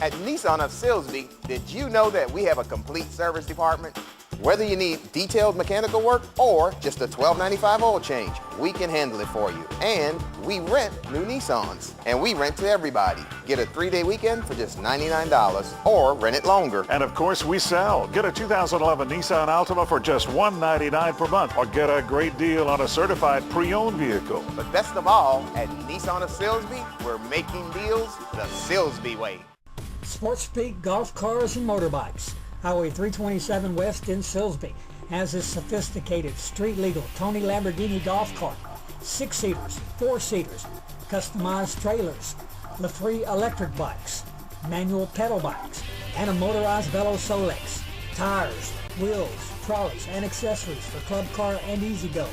At Nissan of Silsbee, did you know that we have a complete service department? Whether you need detailed mechanical work or just a $12.95 oil change, we can handle it for you. And we rent new Nissans. And we rent to everybody. Get a 3-day weekend for just $99 or rent it longer. And of course, we sell. Get a 2011 Nissan Altima for just $199 per month or get a great deal on a certified pre-owned vehicle. But best of all, at Nissan of Silsbee, we're making deals the Silsbee way. SportsSpeak Golf Cars and Motorbikes. Highway 327 West in Silsbee has a sophisticated street-legal Tony Lamborghini golf cart, 6-seaters, 4-seaters, customized trailers, LaFree electric bikes, manual pedal bikes, and a motorized Velo Solex, tires, wheels, trolleys, and accessories for club car and easy-go.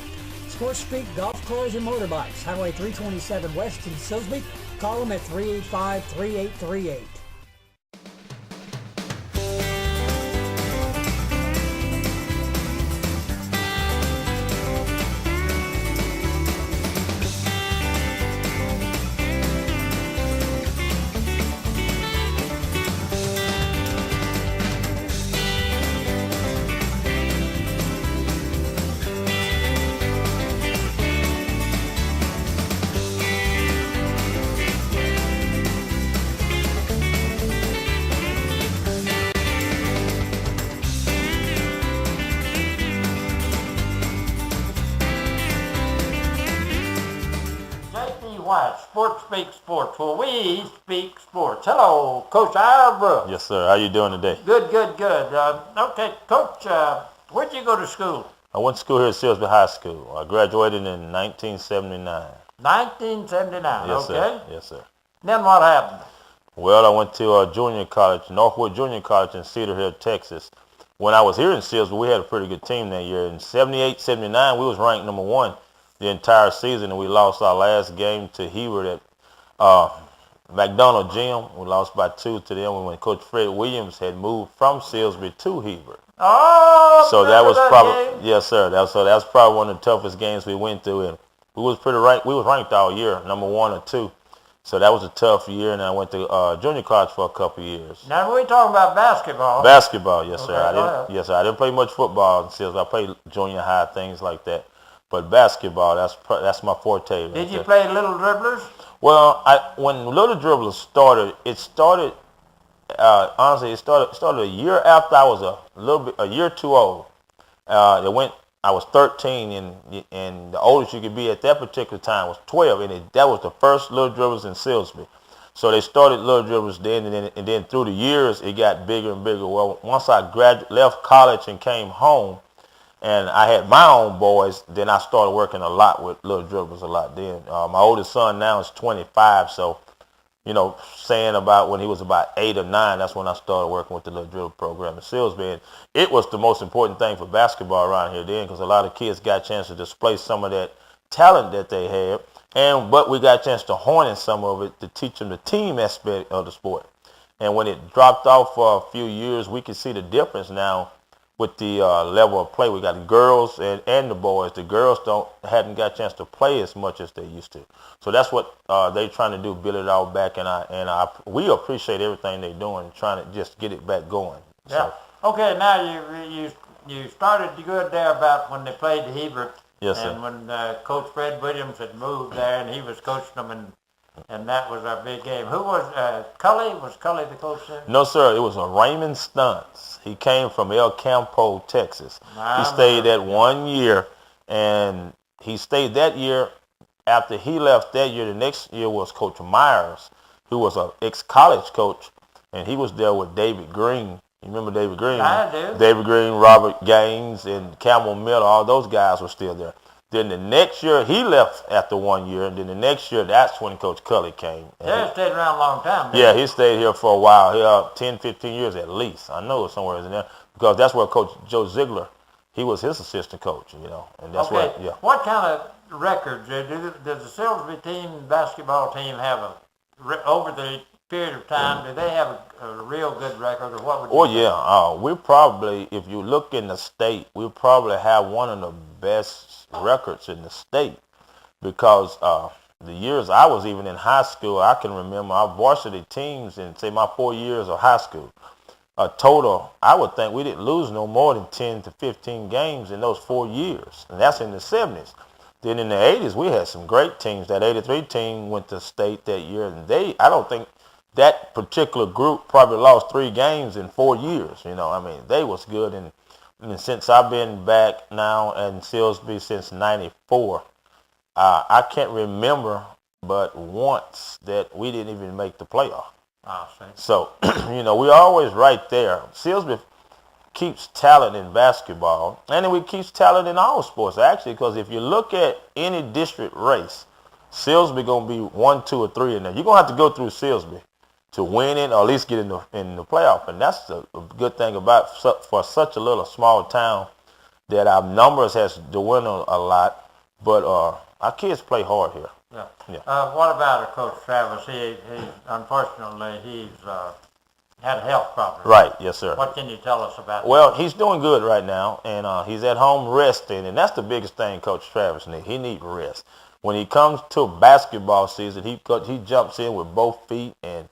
SportsSpeak Golf Cars and Motorbikes, Highway 327 West in Silsbee. Call them at 385-3838. SportsSpeak Sports, for we speak sports. Hello, Coach Ira. Yes, sir. How you doing today? Good. Okay, Coach, where'd you go to school? I went to school here at Silsbee High School. I graduated in 1979. 1979, Yes, okay. sir. Yes, sir. Then what happened? Well, I went to junior college, Northwood Junior College in Cedar Hill, Texas. When I was here in Silsbee, we had a pretty good team that year. In 78, 79, we was ranked number 1 the entire season, and we lost our last game to Hebert at McDonald Gym. We lost by 2 to them when Coach Fred Williams had moved from Silsbee to Hebert. Oh, so that was probably game? Yes, sir. That was probably one of the toughest games we went through, and we was ranked all year, number 1 or 2. So that was a tough year, and I went to junior college for a couple of years. Now we're talking about basketball. Basketball, yes, sir. Okay, Yes, sir. I didn't play much football in Silsbee. I played junior high, things like that. But basketball, that's my forte. Did you play Little Dribblers? Well, when Little Dribblers started, honestly, it started a year after I was a year too old. I was 13, and the oldest you could be at that particular time was 12, and that was the first Little Dribblers in Silsbee. So they started Little Dribblers then, and then through the years, it got bigger and bigger. Well, once I left college and came home, and I had my own boys, then I started working a lot with Little Dribblers a lot then. My oldest son now is 25, so, saying about when he was about 8 or 9, that's when I started working with the Little Dribble program in Silsbee. And it was the most important thing for basketball around here then, because a lot of kids got a chance to display some of that talent that they had, but we got a chance to hone in some of it to teach them the team aspect of the sport. And when it dropped off for a few years, we could see the difference now with the level of play. We got the girls and the boys. The girls hadn't got a chance to play as much as they used to. So that's what they're trying to do, build it all back, and we appreciate everything they're doing, trying to just get it back going. Yeah. So. Okay, now you started good there about when they played the Hebert. Yes, sir. And when Coach Fred Williams had moved there, and he was coaching them, and that was our big game. Who was Cully? Was Cully the coach there? No, sir. It was a Raymond Stunts. He came from El Campo, Texas. He stayed that 1 year, and he stayed that year. After he left that year, the next year was Coach Myers, who was an ex-college coach, and he was there with David Green. You remember David Green? I do. David Green, Robert Gaines, and Camel Miller, all those guys were still there. Then the next year, he left after 1 year, and then the next year, that's when Coach Cully came. He stayed around a long time. Yeah, he stayed here for a while, 10, 15 years at least. I know it's somewhere in there, because that's where Coach Joe Ziegler, he was his assistant coach, and that's where, yeah. What kind of records does the Silsbee team, basketball team, have over the period of time? Do they have a real good record, or what would you say? Yeah. We probably, if you look in the state, we probably have one of the best records in the state, because the years I was even in high school, I can remember our varsity teams in, say, my 4 years of high school. A total, I would think we didn't lose no more than 10 to 15 games in those 4 years. And that's in the 70s. Then in the 80s, we had some great teams. That 83 team went to state that year. And I don't think that particular group probably lost 3 games in 4 years. You know, I mean, they was good. And since I've been back now in Silsbee since 94, I can't remember but once that we didn't even make the playoff. So, you know, we're always right there. Silsbee keeps talent in basketball, and we keeps talent in all sports, actually, because if you look at any district race, Silsbee going to be 1, 2, or 3 in there. You're going to have to go through Silsbee to win it or at least get in the playoff, and that's a good thing about for such a little small town that our numbers has dwindled a lot, but our kids play hard here. Yeah. What about Coach Travis? He unfortunately, he's had a health problem. Right, yes, sir. What can you tell us about Well, that? he's doing good right now, and he's at home resting, and that's the biggest thing Coach Travis needs. He needs rest. When he comes to basketball season, he jumps in with both feet, and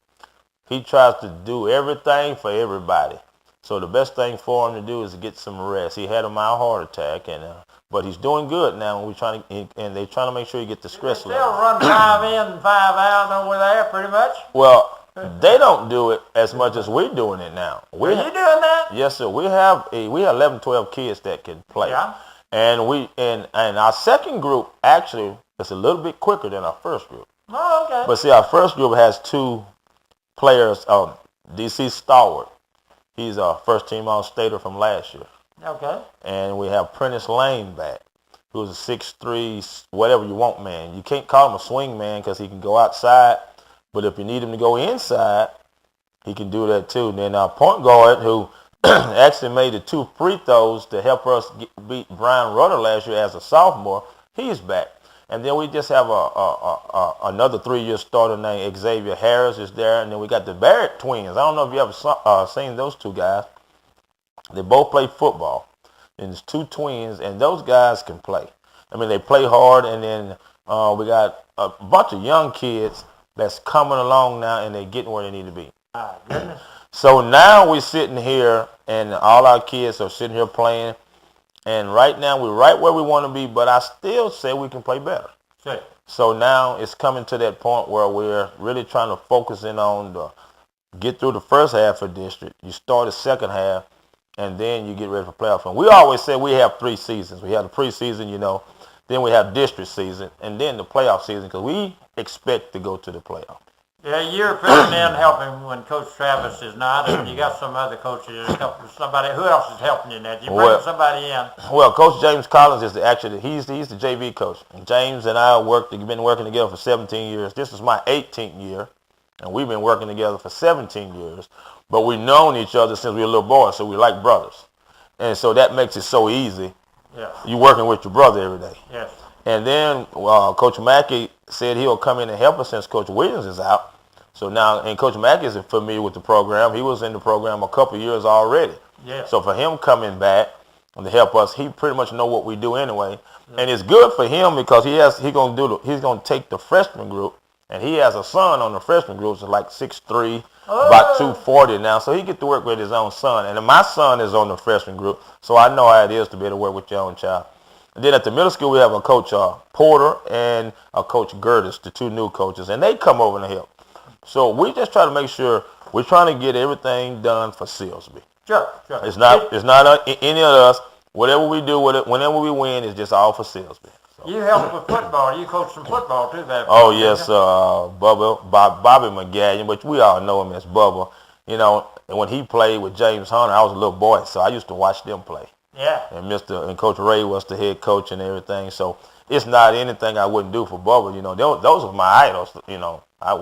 he tries to do everything for everybody. So the best thing for him to do is to get some rest. He had a mild heart attack, but he's doing good now. They're trying to make sure he gets the stress level. Still run 5 in and 5 out over there, pretty much. Well, they don't do it as much as we're doing it now. Are you doing that? Yes, sir. We have 11, 12 kids that can play. Yeah. And our second group actually is a little bit quicker than our first group. Oh, okay. But see, our first group has 2 players. DC Stallworth. He's a first-team All-Stater from last year. Okay. And we have Prentice Lane back, who's a 6'3", whatever you want man. You can't call him a swing man because he can go outside, but if you need him to go inside, he can do that too. And then our point guard, who actually made the 2 free throws to help us beat Brian Rudder last year as a sophomore, he's back. And then we just have another 3-year starter named Xavier Harris is there. And then we got the Barrett twins. I don't know if you ever seen those 2 guys. They both play football. And it's 2 twins, and those guys can play. I mean, they play hard. And then we got a bunch of young kids that's coming along now, and they're getting where they need to be. My goodness. So now we're sitting here, and all our kids are sitting here playing. And right now we're right where we want to be, but I still say we can play better. Sure. So now it's coming to that point where we're really trying to focus in on get through the first half of district. You start the second half, and then you get ready for playoff. And we always say we have 3 seasons. We have the preseason, then we have district season, and then the playoff season, because we expect to go to the playoff. Yeah, you're filling in helping when Coach Travis is not, and you got some other coaches. Somebody, who else is helping you in that? You bring somebody in. Well, Coach James Collins is he's the JV coach. And James and I have been working together for 17 years. This is my 18th year, and we've been working together for 17 years. But we've known each other since we were little boys, so we're like brothers. And so that makes it so easy. Yes. You're working with your brother every day. Yes. And then Coach Mackey said he'll come in and help us since Coach Williams is out. So now, and Coach Mackey is familiar with the program. He was in the program a couple of years already. Yeah. So for him coming back and to help us, he pretty much know what we do anyway. Yeah. And it's good for him because he's gonna take the freshman group, and he has a son on the freshman group that's like 6'3", about 240 now. So he get to work with his own son. And my son is on the freshman group, so I know how it is to be able to work with your own child. And then at the middle school, we have a Coach Porter and a Coach Gertis, the 2 new coaches, and they come over and help. So we just try to make sure we're trying to get everything done for Silsbee. Sure. It's not any of us. Whatever we do with it, whenever we win, it's just all for Silsbee. So. You help with football. You coach some football too, that. Oh yes, Bobby McGallion, but we all know him as Bubba. And when he played with James Hunter, I was a little boy, so I used to watch them play. Yeah. And Coach Ray was the head coach and everything. So it's not anything I wouldn't do for Bubba. Those are my idols.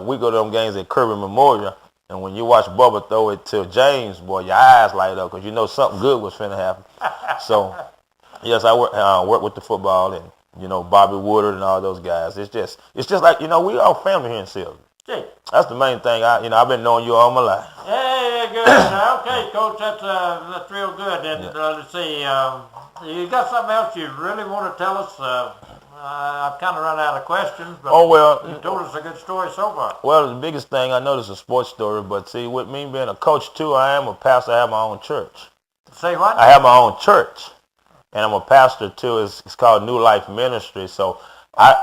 We go to them games at Kirby Memorial, and when you watch Bubba throw it to James, boy, your eyes light up because something good was finna happen. So, yes, I work with the football and Bobby Woodard and all those guys. It's just like we all family here in Silsbee. Gee. That's the main thing. I've been knowing you all my life. Yeah, good. Okay, Coach, that's real good. And let's see, you got something else you really want to tell us? I've kind of run out of questions, but Oh, well. you told us a good story so far. Well, the biggest thing, I know this is a sports story, but see, with me being a coach too, I am a pastor. I have my own church. Say what? I have my own church, and I'm a pastor too. It's called New Life Ministry. So I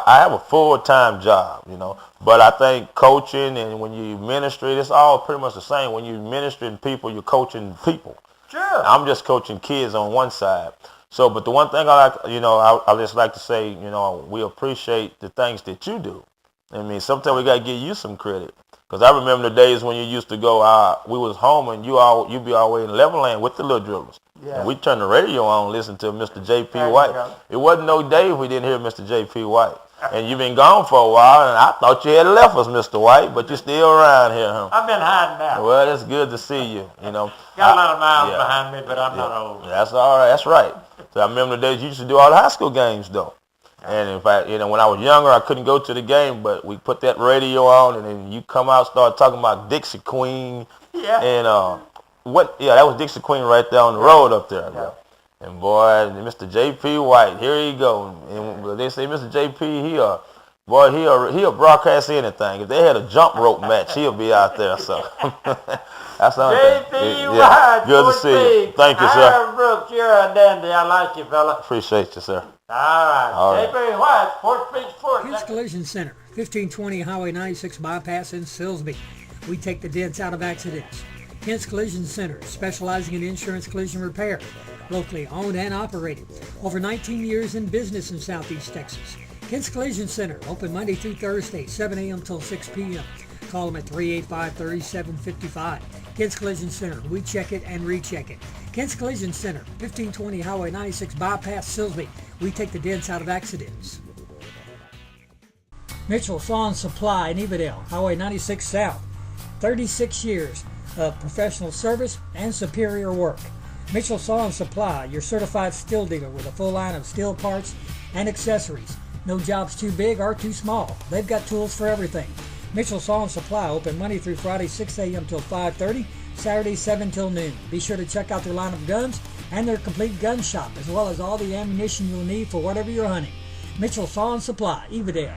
have a full-time job, you know. But I think coaching and when you ministry, it's all pretty much the same. When you ministering people, you're coaching people. Sure. I'm just coaching kids on one side. So, but the one thing I like, you know, I just like to say, you know, we appreciate the things that you do. I mean, sometimes we got to give you some credit. Because I remember the days when you used to go, we was home and you'd be all the way in Levelland with the little dribblers. Yeah. And we turned the radio on and listened to Mr. J.P. White. It wasn't no day if we didn't hear Mr. J.P. White. And you've been gone for a while, and I thought you had left us, Mr. White, but you're still around here, huh? I've been hiding out. Well, it's good to see you, you know. Got a lot of miles behind me, but I'm not old. That's all right. That's right. So I remember the days you used to do all the high school games, though. And in fact, you know, when I was younger, I couldn't go to the game, but we put that radio on, and then you come out, start talking about Dixie Queen. Yeah. And that was Dixie Queen right there on the road up there. Yeah. And boy, Mr. J.P. White, here he go. And they say Mr. J.P. He'll broadcast anything. If they had a jump rope match, he'll be out there. So that's all. J.P. White, good to see you. Thank you, sir. Brooks, you're a dandy. I like you, fella. Appreciate you, sir. All right. J.P. White, SportsSpeak Sports. Kids Collision Center, 1520 Highway 96 bypass in Silsbee. We take the dents out of accidents. Kent's Collision Center, specializing in insurance collision repair. Locally owned and operated. Over 19 years in business in Southeast Texas. Kent's Collision Center, open Monday through Thursday, 7 a.m. till 6 p.m. Call them at 385-3755. Kent's Collision Center, we check it and recheck it. Kent's Collision Center, 1520 Highway 96 bypass Silsbee. We take the dents out of accidents. Mitchell Saw and Supply in Evadale, Highway 96 South. 36 years of professional service and superior work. Mitchell Saw and Supply, your certified steel dealer with a full line of steel parts and accessories. No job's too big or too small. They've got tools for everything. Mitchell Saw and Supply, open Monday through Friday, 6 a.m. till 5:30, Saturday, 7 till noon. Be sure to check out their line of guns and their complete gun shop, as well as all the ammunition you'll need for whatever you're hunting. Mitchell Saw and Supply, Evadale.